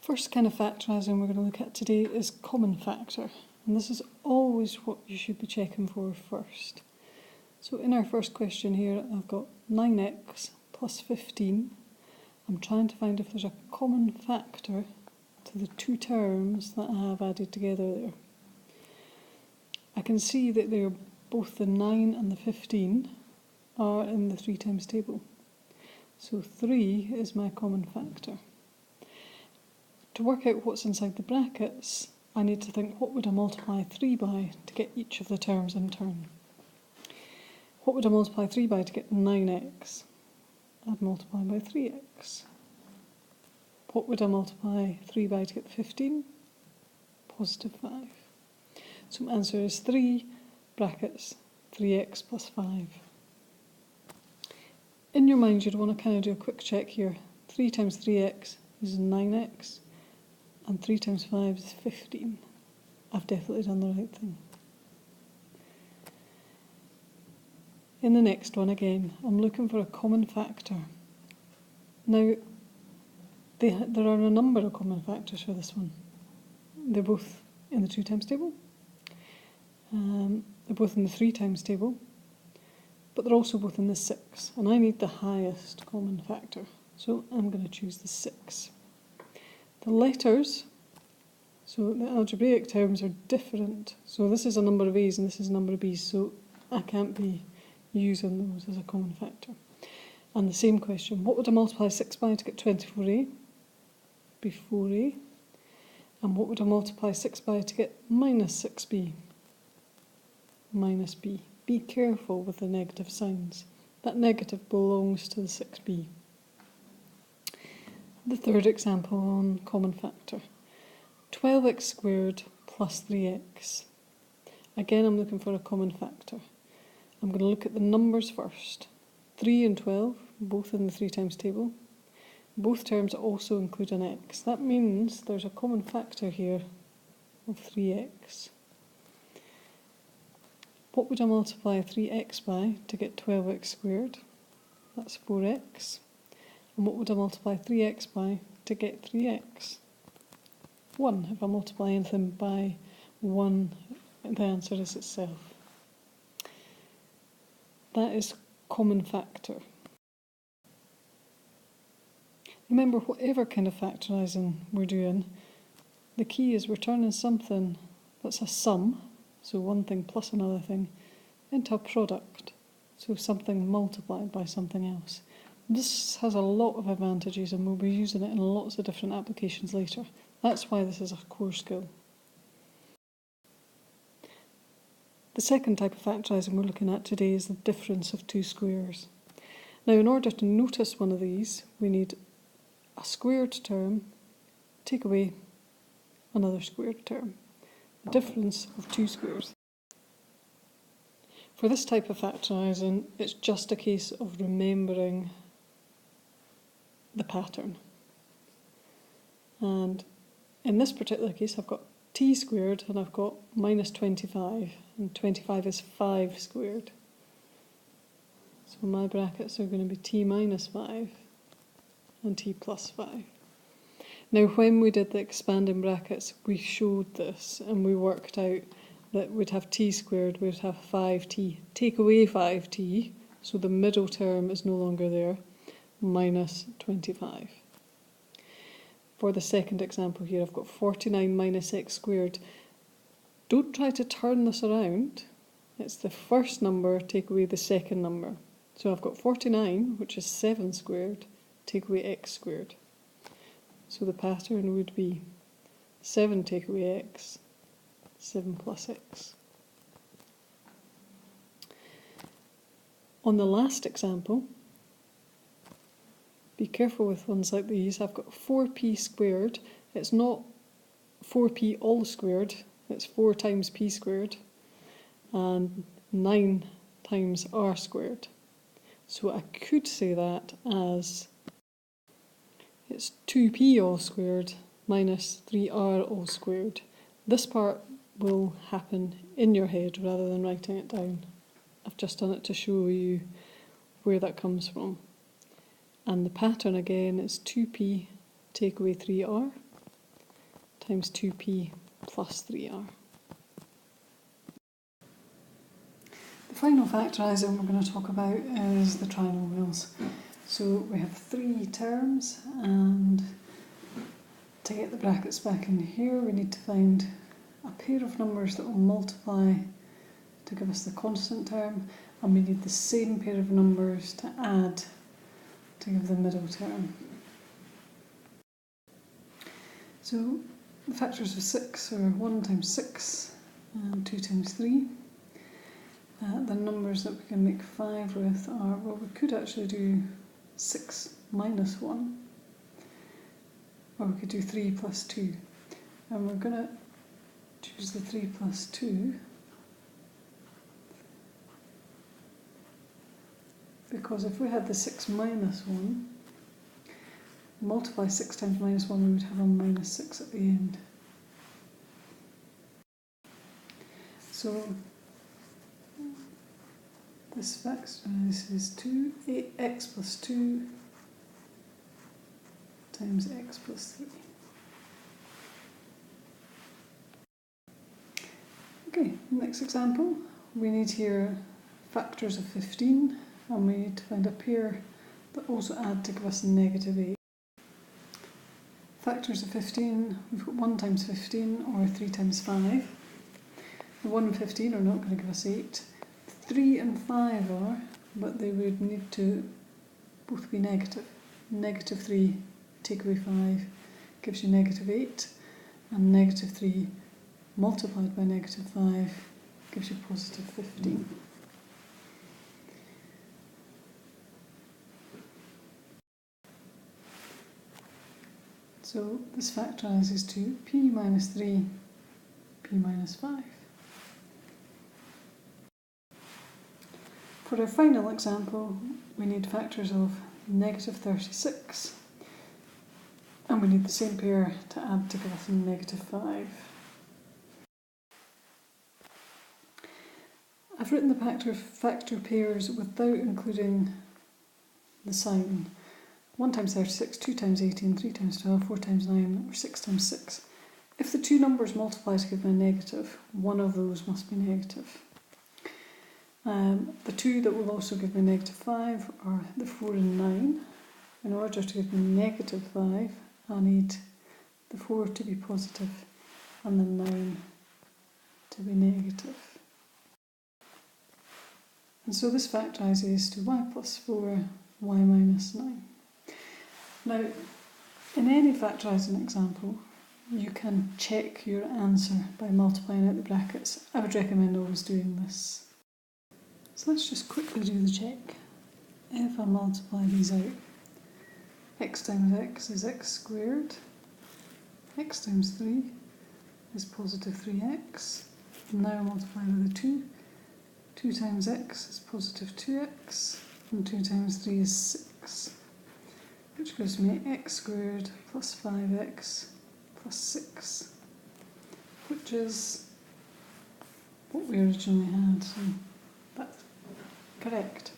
First kind of factorising we're going to look at today is common factor, and this is always what you should be checking for first. So in our first question here, I've got 9x plus 15. I'm trying to find if there's a common factor to the two terms that I have added together there. I can see that they're both the 9 and the 15 are in the 3 times table. So 3 is my common factor. To work out what's inside the brackets, I need to think what would I multiply 3 by to get each of the terms in turn. What would I multiply 3 by to get 9x? I'd multiply by 3x. What would I multiply 3 by to get 15? Positive 5. So my answer is 3 brackets 3x plus 5. In your mind, you'd want to kind of do a quick check here. 3 times 3x is 9x, and 3 times 5 is 15. I've definitely done the right thing. In the next one again, I'm looking for a common factor. Now, there are a number of common factors for this one. They're both in the 2 times table. They're both in the 3 times table. But they're also both in the 6. And I need the highest common factor. So I'm going to choose the 6. The letters, so the algebraic terms are different. So this is a number of a's and this is a number of b's. So I can't be using those as a common factor. And the same question, what would I multiply 6 by to get 24a? Be 4a. And what would I multiply 6 by to get minus 6b? Minus b. Be careful with the negative signs. That negative belongs to the 6b. The third example on common factor. 12x squared plus 3x. Again, I'm looking for a common factor. I'm going to look at the numbers first. 3 and 12, both in the 3 times table. Both terms also include an x. That means there's a common factor here of 3x. What would I multiply 3x by to get 12x squared? That's 4x. And what would I multiply 3x by to get 3x? 1. If I multiply anything by 1, the answer is itself. That is common factor. Remember, whatever kind of factorising we're doing, the key is we're turning something that's a sum, so one thing plus another thing, into a product, so something multiplied by something else. This has a lot of advantages and we'll be using it in lots of different applications later. That's why this is a core skill. The second type of factorising we're looking at today is the difference of two squares. Now, in order to notice one of these, we need a squared term, take away another squared term. The difference of two squares. For this type of factorising, it's just a case of remembering the pattern. And in this particular case, I've got t squared and I've got minus 25, and 25 is 5 squared. So my brackets are going to be t minus 5 and t plus 5. Now, when we did the expanding brackets, we showed this and we worked out that we'd have t squared, we'd have 5t. Take away 5t, so the middle term is no longer there, minus 25. For the second example here, I've got 49 minus x squared. Don't try to turn this around. It's the first number, take away the second number. So I've got 49, which is 7 squared, take away x squared. So the pattern would be 7 take away x, 7 plus x. On the last example, be careful with ones like these. I've got 4p squared. It's not 4p all squared, it's 4 times p squared, and 9 times r squared. So I could say that as it's 2p all squared minus 3r all squared. This part will happen in your head rather than writing it down. I've just done it to show you where that comes from. And the pattern again is 2p take away 3r, times 2p plus 3r. The final factorising we're going to talk about is the trinomials. So we have 3 terms, and to get the brackets back in here we need to find a pair of numbers that will multiply to give us the constant term, and we need the same pair of numbers to add to give the middle term. So the factors of 6 are 1 times 6 and 2 times 3. The numbers that we can make 5 with are, well, we could actually do 6 minus 1, or we could do 3 plus 2. And we're going to choose the 3 plus 2 because if we had the 6 minus 1, multiply 6 times minus 1, we would have a minus 6 at the end. So this is 8x plus 2 times x plus 3. Okay, next example. We need here factors of 15, and we need to find a pair that also add to give us negative 8. Factors of 15, we've got 1 times 15 or 3 times 5. The 1 and 15 are not going to give us 8. 3 and 5 are, but they would need to both be negative. Negative 3 take away 5 gives you negative 8, and negative 3 multiplied by negative 5 gives you positive 15. So this factorises to p minus 3, p minus 5. For our final example, we need factors of negative 36, and we need the same pair to add to give us negative 5. I've written the factor pairs without including the sign. 1 times 36, 2 times 18, 3 times 12, 4 times 9, or 6 times 6. If the two numbers multiply to give me a negative, one of those must be negative. The two that will also give me negative 5 are the 4 and 9. In order to give me negative 5, I need the 4 to be positive and the 9 to be negative. And so this factorises to y plus 4, y minus 9. Now, in any factorising example, you can check your answer by multiplying out the brackets. I would recommend always doing this. So let's just quickly do the check. If I multiply these out, x times x is x squared, x times 3 is positive 3x, now multiply with the 2, 2 times x is positive 2x, and 2 times 3 is 6, which gives me x squared plus 5x plus 6, which is what we originally had, so that's correct.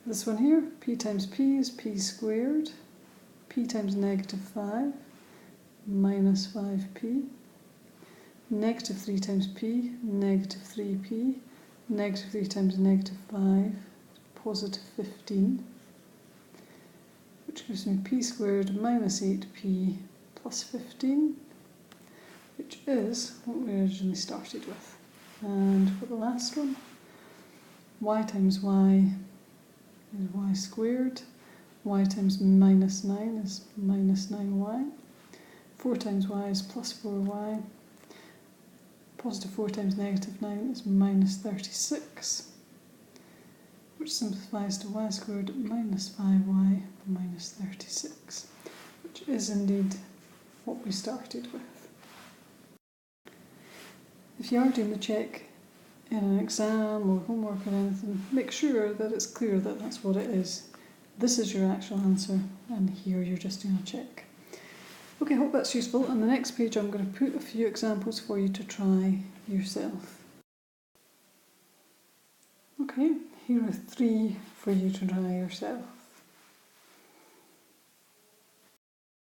This one here, p times p is p squared, p times negative 5 minus 5p, negative 3 times p, negative 3p, negative 3 times negative 5, positive 15, which gives me p squared minus 8p plus 15, which is what we originally started with. And for the last one, y times y is y squared, y times minus 9 is minus 9y, 4 times y is plus 4y, positive 4 times negative 9 is minus 36, which simplifies to y squared minus 5y minus 36, which is indeed what we started with. If you are doing the check in an exam or homework or anything, make sure that it's clear that that's what it is. This is your actual answer, and here you're just doing a check. Okay, hope that's useful. On the next page I'm going to put a few examples for you to try yourself. Okay, here are 3 for you to try yourself.